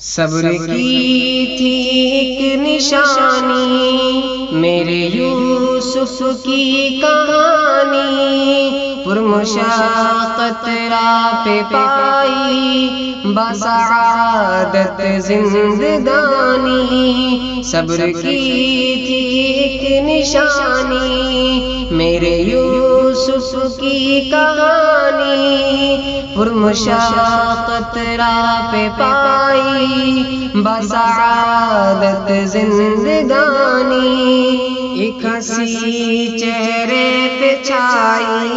صبر کی تھی ایک نشانی میرے یوسف کی کہانی، پرمشقت راہ پہ پائی بسعادت زندگانی۔ صبر کی تھی ایک نشانی میرے یوسف کی کہانی، پرمشقت راہ پہ پائی بسعادت زندگانی۔ ایک ہنسی چہرے پہ چھائی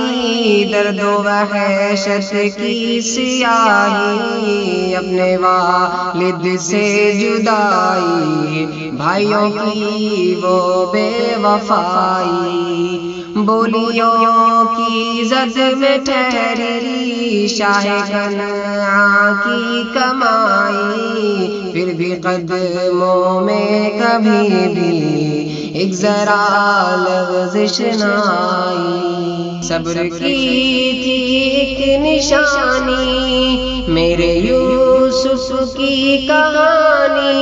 درد و وحشت کی سیاہی، اپنے والد سے جدائی بھائیوں کی وہ بے وفائی، بولیوں کی زد میں ٹھہری شاہ کنعان کی کمائی، پھر بھی قدموں میں کبھی بھی ایک ذرا لغزش نہ آئی۔ صبر کی تھی ایک نشانی میرے یوسف کی کہانی،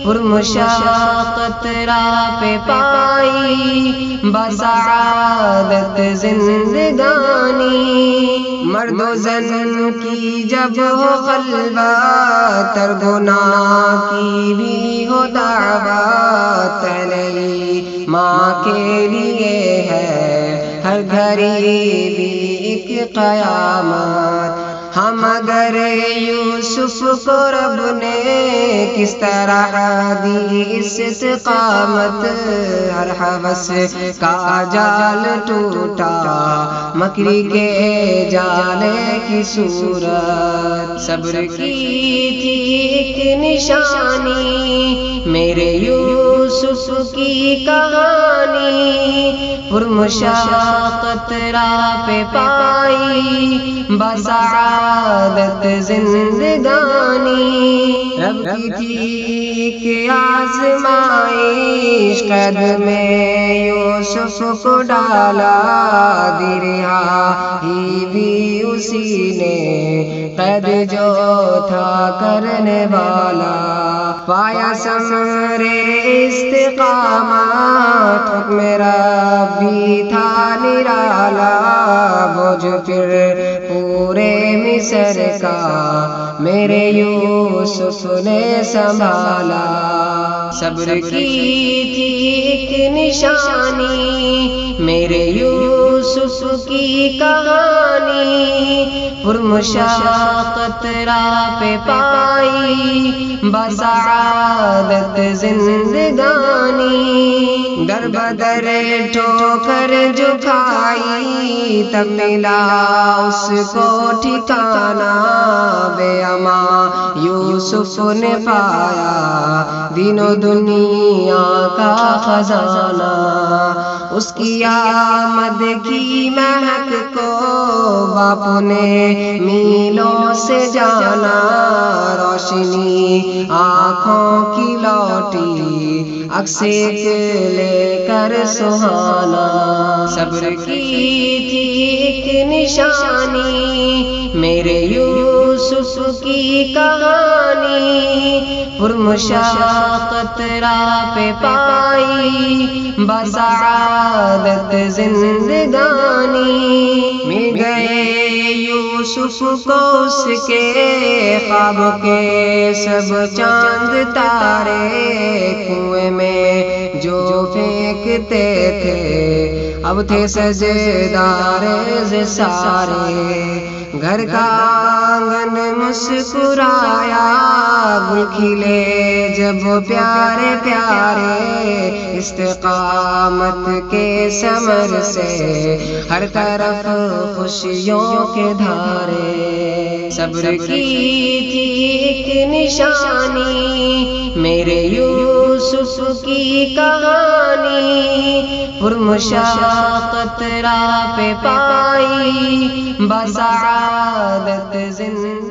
پرمشقت راہ پہ پائی بسعادت زندگانی۔ مرد و زن کی جب ہو خلوت، تر گناہ کی بھی ہو دعوت، تنہی ماں کے لیے ہے ہر گھڑی بھی ایک قیامت۔ ہم اگر یوسف کو رب نے کس طرح دی استقامت، ہر ہوس کا جال ٹوٹا مکری کے جالے کی صورت۔ صبر کی تھی ایک نشانی میرے یوسف کی کہانی، پرمشقت راہ پہ پائی بسعادت زندگانی۔ رب کی تھی کہ آزمائش قید میں یوسف کو ڈالا، دی رہائی بھی اسی نے قید جو تھا کرنے والا، پایا ثمر استقامت، حکم ربی تھا نرالا، بوجھ پھر پورے مصر کا میرے یوسف نے سنبھالا۔ صبر کی تھی ایک نشانی میرے یوسف کی کہانی، پرمشقت راہ پہ پائی بسعادت زندگانی۔ در بدر ٹھوکر جو کھائی تب ملا اس کو ٹھکانا، بے امان یوسف نے پایا دین و دنیا کا خزانہ، اس کی آمد کی مہک کو باپ نے میلوں سے جانا، روشنی آنکھوں کی لوٹی عکس لے کر سہانا۔ صبر کی تھی ایک نشانی میرے یوسف کی کہانی، پرمشقت راہ پہ پائی بسعادت زندگانی۔ مل گئے یوسف کو اس کے خواب کے سب چاند تارے، کنویں میں جو پھینکتے تھے اب تھے سجدار سارے، گھر کا آنگن مسکرایا، گل کھلے جب پیارے پیارے، استقامت کے ثمر سے ہر طرف خوشیوں کے دھارے۔ صبر کی تھی ایک نشانی میرے یوسف کی کہانی، پرمشقت راہ پہ پائی بسعادت زندگانی۔